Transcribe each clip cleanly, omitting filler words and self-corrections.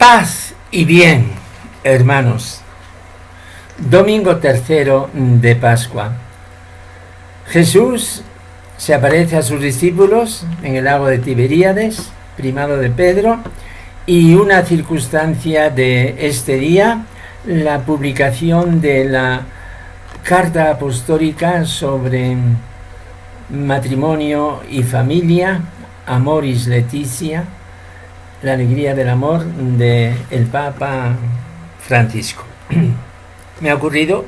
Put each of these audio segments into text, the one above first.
Paz y bien, hermanos. Domingo tercero de Pascua. Jesús se aparece a sus discípulos en el lago de Tiberíades, primado de Pedro, y una circunstancia de este día, la publicación de la carta apostólica sobre matrimonio y familia, Amoris Laetitia, la alegría del amor del Papa Francisco. Me ha ocurrido,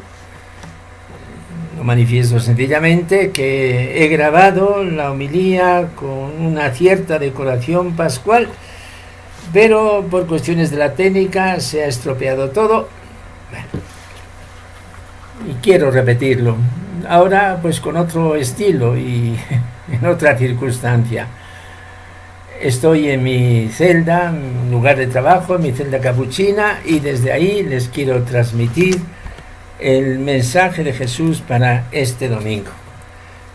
lo manifiesto sencillamente, que he grabado la homilía con una cierta decoración pascual, pero por cuestiones de la técnica se ha estropeado todo. Bueno, y quiero repetirlo, ahora pues con otro estilo y en otra circunstancia. Estoy en mi celda, en lugar de trabajo, en mi celda capuchina, y desde ahí les quiero transmitir el mensaje de Jesús para este domingo.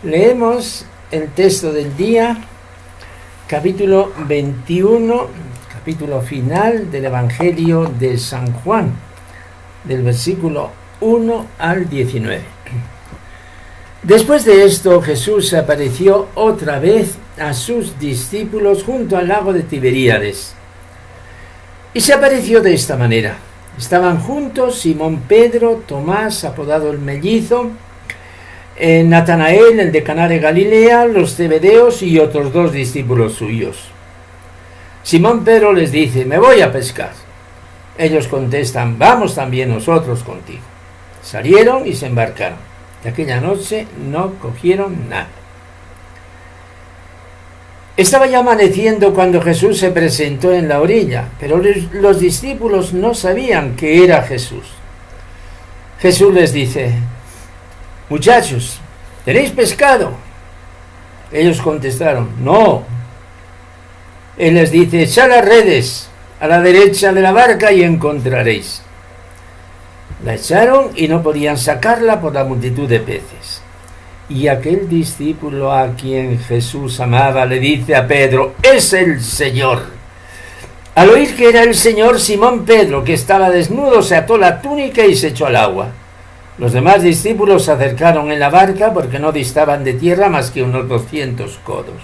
Leemos el texto del día, capítulo 21, capítulo final del Evangelio de San Juan, del versículo 1 al 19. Después de esto, Jesús apareció otra vez a sus discípulos junto al lago de Tiberíades. Y se apareció de esta manera. Estaban juntos Simón Pedro, Tomás, apodado el mellizo, Natanael, el de Caná de Galilea, los zebedeos y otros dos discípulos suyos. Simón Pedro les dice: me voy a pescar. Ellos contestan: vamos también nosotros contigo. Salieron y se embarcaron. Y aquella noche no cogieron nada. Estaba ya amaneciendo cuando Jesús se presentó en la orilla, pero los discípulos no sabían que era Jesús. Jesús les dice: muchachos, ¿tenéis pescado? Ellos contestaron: no. Él les dice: echad las redes a la derecha de la barca y encontraréis. La echaron y no podían sacarla por la multitud de peces. Y aquel discípulo a quien Jesús amaba le dice a Pedro: es el Señor. Al oír que era el Señor, Simón Pedro, que estaba desnudo, se ató la túnica y se echó al agua. Los demás discípulos se acercaron en la barca porque no distaban de tierra más que unos 200 codos,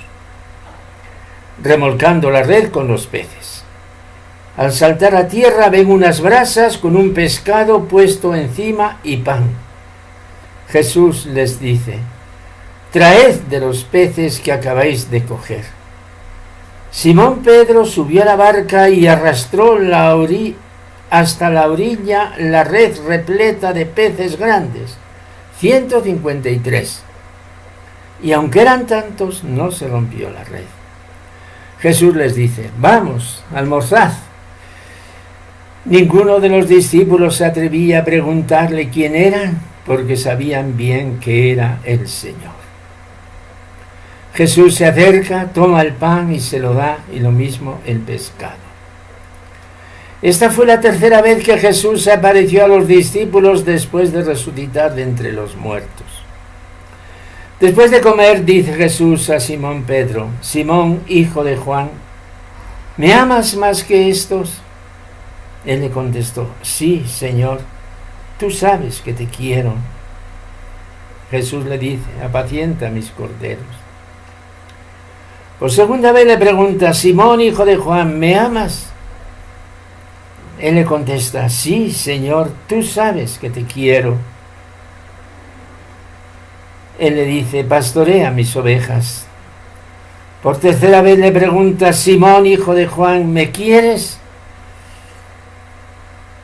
remolcando la red con los peces. Al saltar a tierra ven unas brasas con un pescado puesto encima y pan. Jesús les dice: traed de los peces que acabáis de coger. Simón Pedro subió a la barca y arrastró hasta la orilla la red repleta de peces grandes, 153. Y aunque eran tantos, no se rompió la red. Jesús les dice: vamos, almorzad. Ninguno de los discípulos se atrevía a preguntarle quién era, porque sabían bien que era el Señor. Jesús se acerca, toma el pan y se lo da, y lo mismo el pescado. Esta fue la tercera vez que Jesús se apareció a los discípulos después de resucitar de entre los muertos. Después de comer, dice Jesús a Simón Pedro: Simón, hijo de Juan, ¿me amas más que estos? Él le contestó: sí, Señor, tú sabes que te quiero. Jesús le dice: apacienta mis corderos. Por segunda vez le pregunta: Simón, hijo de Juan, ¿me amas? Él le contesta: sí, Señor, tú sabes que te quiero. Él le dice: pastorea mis ovejas. Por tercera vez le pregunta: Simón, hijo de Juan, ¿me quieres?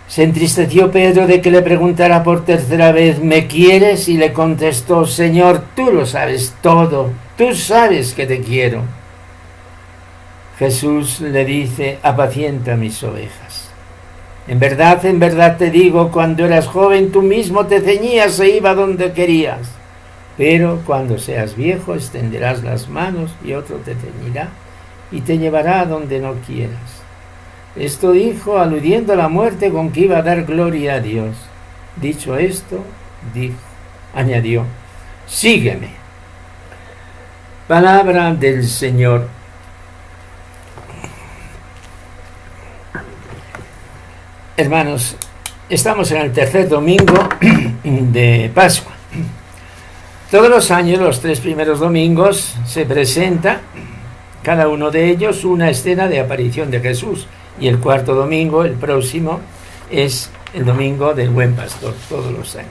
Se entristeció Pedro de que le preguntara por tercera vez: ¿me quieres? Y le contestó: Señor, tú lo sabes todo, tú sabes que te quiero. Jesús le dice: apacienta mis ovejas. En verdad te digo, cuando eras joven tú mismo te ceñías e ibas donde querías. Pero cuando seas viejo extenderás las manos y otro te ceñirá y te llevará a donde no quieras. Esto dijo aludiendo a la muerte con que iba a dar gloria a Dios. Dicho esto, añadió: sígueme. Palabra del Señor. Hermanos, estamos en el tercer domingo de Pascua. Todos los años, los 3 primeros domingos, se presenta, cada uno de ellos, una escena de aparición de Jesús. Y el cuarto domingo, el próximo, es el domingo del Buen Pastor, todos los años.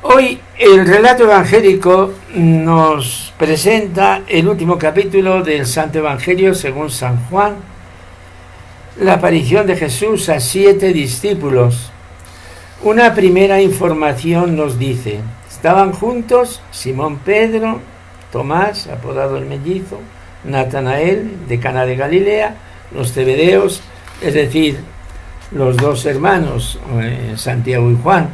Hoy el relato evangélico nos presenta el último capítulo del Santo Evangelio según San Juan, la aparición de Jesús a 7 discípulos. Una primera información nos dice: estaban juntos Simón Pedro, Tomás, apodado el mellizo, Natanael, de Cana de Galilea, los Zebedeos, es decir, los 2 hermanos, Santiago y Juan,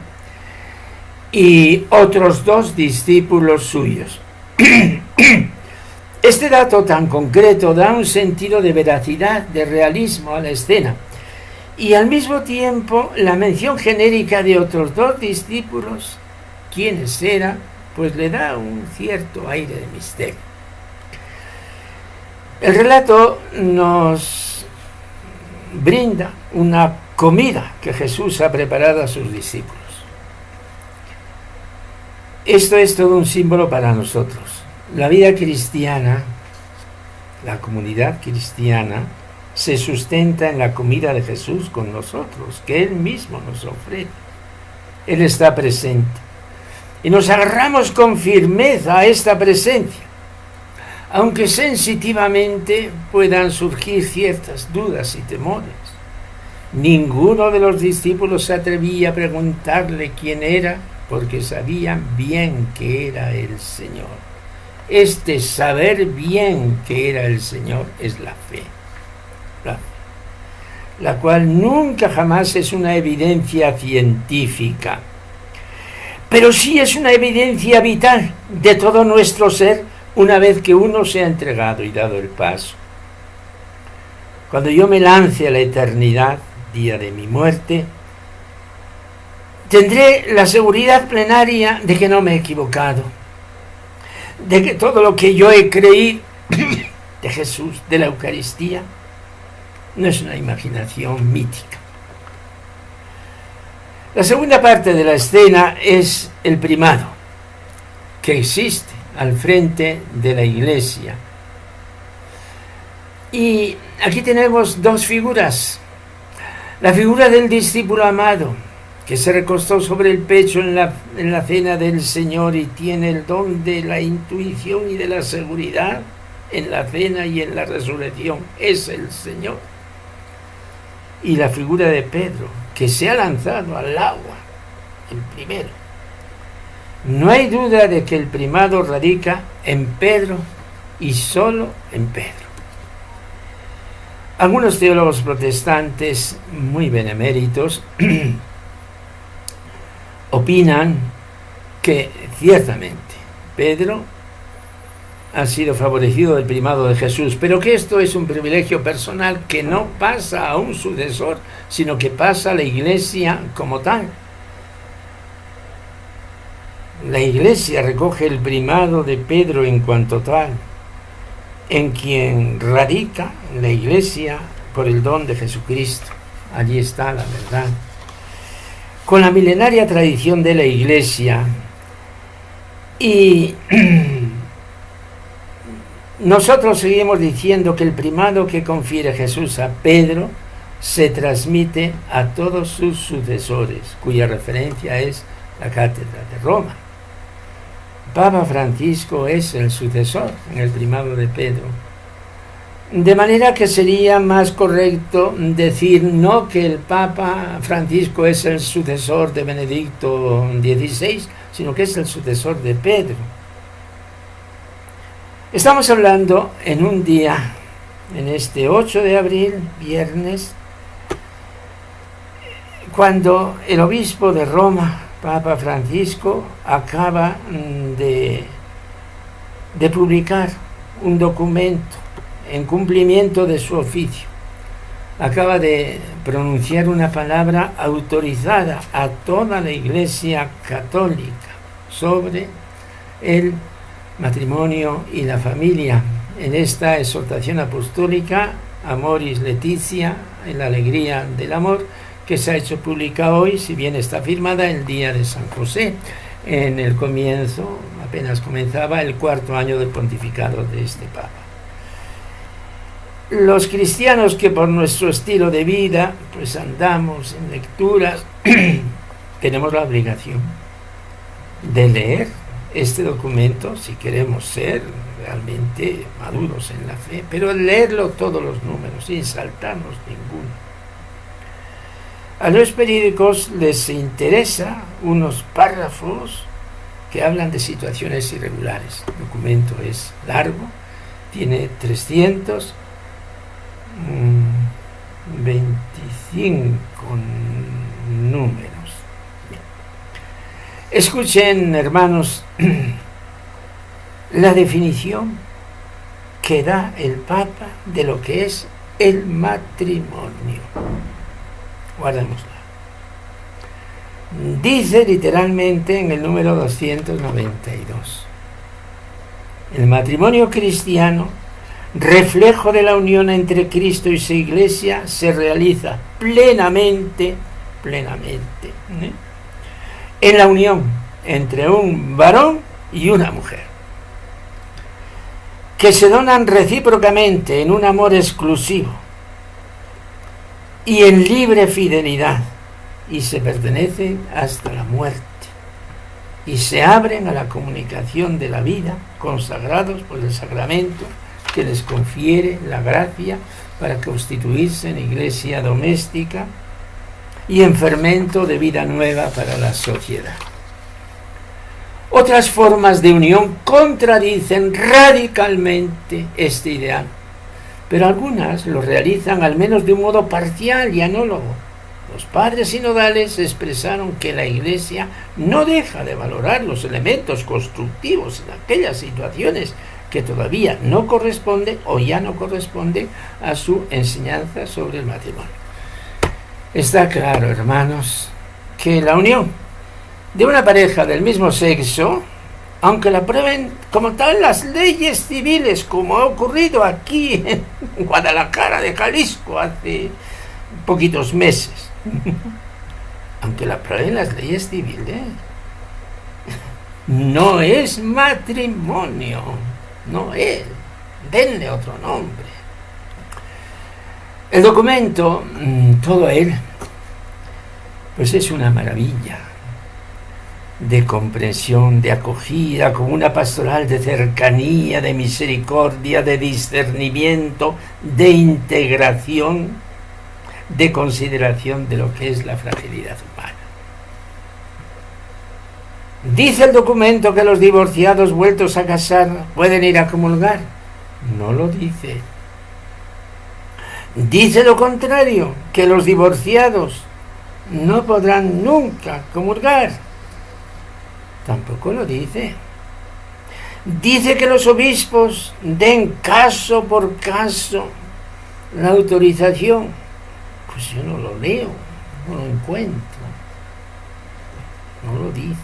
y otros 2 discípulos suyos. Este dato tan concreto da un sentido de veracidad, de realismo a la escena, y al mismo tiempo la mención genérica de otros 2 discípulos, ¿quiénes eran?, pues le da un cierto aire de misterio. El relato nos brinda una comida que Jesús ha preparado a sus discípulos. Esto es todo un símbolo para nosotros. La vida cristiana, la comunidad cristiana, se sustenta en la comida de Jesús con nosotros, que Él mismo nos ofrece. Él está presente. Y nos agarramos con firmeza a esta presencia, aunque sensitivamente puedan surgir ciertas dudas y temores. Ninguno de los discípulos se atrevía a preguntarle quién era, porque sabían bien que era el Señor. Este saber bien que era el Señor es la fe, la cual nunca jamás es una evidencia científica, pero sí es una evidencia vital de todo nuestro ser una vez que uno se ha entregado y dado el paso. Cuando yo me lance a la eternidad, día de mi muerte, tendré la seguridad plenaria de que no me he equivocado, de que todo lo que yo he creído de Jesús, de la Eucaristía, no es una imaginación mítica. La segunda parte de la escena es el primado, que existe al frente de la iglesia. Y aquí tenemos 2 figuras. La figura del discípulo amado, que se recostó sobre el pecho en la cena del Señor y tiene el don de la intuición y de la seguridad en la cena y en la resurrección. Es el Señor. Y la figura de Pedro, que se ha lanzado al agua, el primero. No hay duda de que el primado radica en Pedro y solo en Pedro. Algunos teólogos protestantes muy beneméritos opinan que ciertamente Pedro ha sido favorecido del primado de Jesús, pero que esto es un privilegio personal que no pasa a un sucesor, sino que pasa a la iglesia como tal. La iglesia recoge el primado de Pedro en cuanto tal, en quien radica la iglesia por el don de Jesucristo. Allí está la verdad. Con la milenaria tradición de la iglesia y nosotros seguimos diciendo que el primado que confiere Jesús a Pedro se transmite a todos sus sucesores, cuya referencia es la Cátedra de Roma. Papa Francisco es el sucesor en el primado de Pedro. De manera que sería más correcto decir no que el Papa Francisco es el sucesor de Benedicto XVI, sino que es el sucesor de Pedro. Estamos hablando en un día, en este 8 de abril, viernes, cuando el obispo de Roma, Papa Francisco, acaba de publicar un documento en cumplimiento de su oficio. Acaba de pronunciar una palabra autorizada a toda la Iglesia católica sobre el matrimonio y la familia en esta exhortación apostólica Amoris Laetitia, en la alegría del amor, que se ha hecho pública hoy, si bien está firmada el día de San José, en el comienzo, apenas comenzaba el 4º año del pontificado de este Papa. Los cristianos que por nuestro estilo de vida pues andamos en lecturas, tenemos la obligación de leer este documento si queremos ser realmente maduros en la fe, pero leerlo todos los números sin saltarnos ninguno. A los periódicos les interesa unos párrafos que hablan de situaciones irregulares. El documento es largo, tiene 325 números. Bien. Escuchen, hermanos, la definición que da el Papa de lo que es el matrimonio. Guardémosla. Dice literalmente en el número 292: el matrimonio cristiano, reflejo de la unión entre Cristo y su Iglesia, se realiza plenamente, en la unión entre un varón y una mujer, que se donan recíprocamente en un amor exclusivo y en libre fidelidad, y se pertenecen hasta la muerte, y se abren a la comunicación de la vida, consagrados por el sacramento que les confiere la gracia para constituirse en iglesia doméstica y en fermento de vida nueva para la sociedad. Otras formas de unión contradicen radicalmente este ideal, pero algunas lo realizan al menos de un modo parcial y anólogo. Los padres sinodales expresaron que la Iglesia no deja de valorar los elementos constructivos en aquellas situaciones que todavía no corresponden o ya no corresponden a su enseñanza sobre el matrimonio. Está claro, hermanos, que la unión de una pareja del mismo sexo, aunque la prueben como tal las leyes civiles, como ha ocurrido aquí en Guadalajara de Jalisco hace poquitos meses, aunque la prueben las leyes civiles, no es matrimonio, no es, denle otro nombre. El documento, todo él, pues es una maravilla de comprensión, de acogida, como una pastoral de cercanía, de misericordia, de discernimiento, de integración, de consideración de lo que es la fragilidad humana. ¿Dice el documento que los divorciados vueltos a casar pueden ir a comulgar? No lo dice. Dice lo contrario, que los divorciados no podrán nunca comulgar. Tampoco lo dice. Dice que los obispos den caso por caso la autorización. Pues yo no lo leo, no lo encuentro. No lo dice.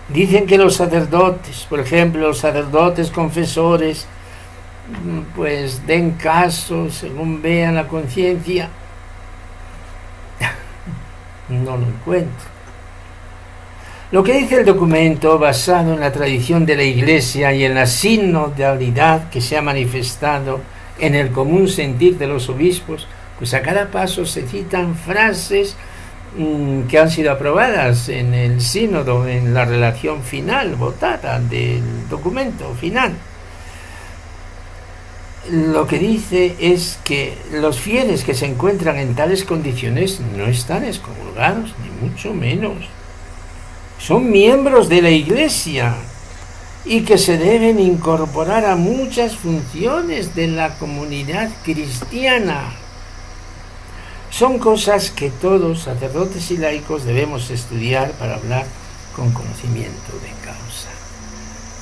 Dicen que los sacerdotes, por ejemplo, los sacerdotes confesores, pues den caso según vean la conciencia. No lo encuentro. Lo que dice el documento, basado en la tradición de la Iglesia y en la sinodalidad que se ha manifestado en el común sentir de los obispos, pues a cada paso se citan frases que han sido aprobadas en el sínodo, en la relación final, votada del documento final. Lo que dice es que los fieles que se encuentran en tales condiciones no están excomulgados, ni mucho menos. Son miembros de la Iglesia y que se deben incorporar a muchas funciones de la comunidad cristiana. Son cosas que todos, sacerdotes y laicos, debemos estudiar para hablar con conocimiento de causa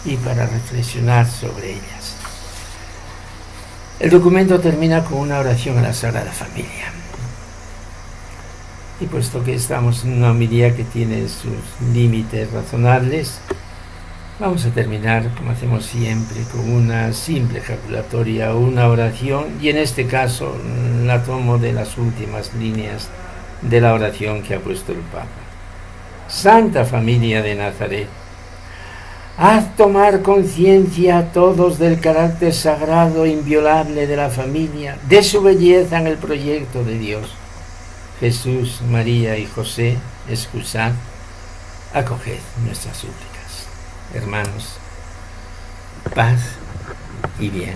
y para reflexionar sobre ellas. El documento termina con una oración a la Sagrada Familia. Y puesto que estamos en una homilía que tiene sus límites razonables, Vamos a terminar, como hacemos siempre, con una simple ejaculatoria o una oración, y en este caso la tomo de las últimas líneas de la oración que ha puesto el Papa. Santa Familia de Nazaret, haz tomar conciencia a todos del carácter sagrado e inviolable de la familia, de su belleza en el proyecto de Dios. Jesús, María y José, excusad, acoged nuestras súplicas. Hermanos, paz y bien.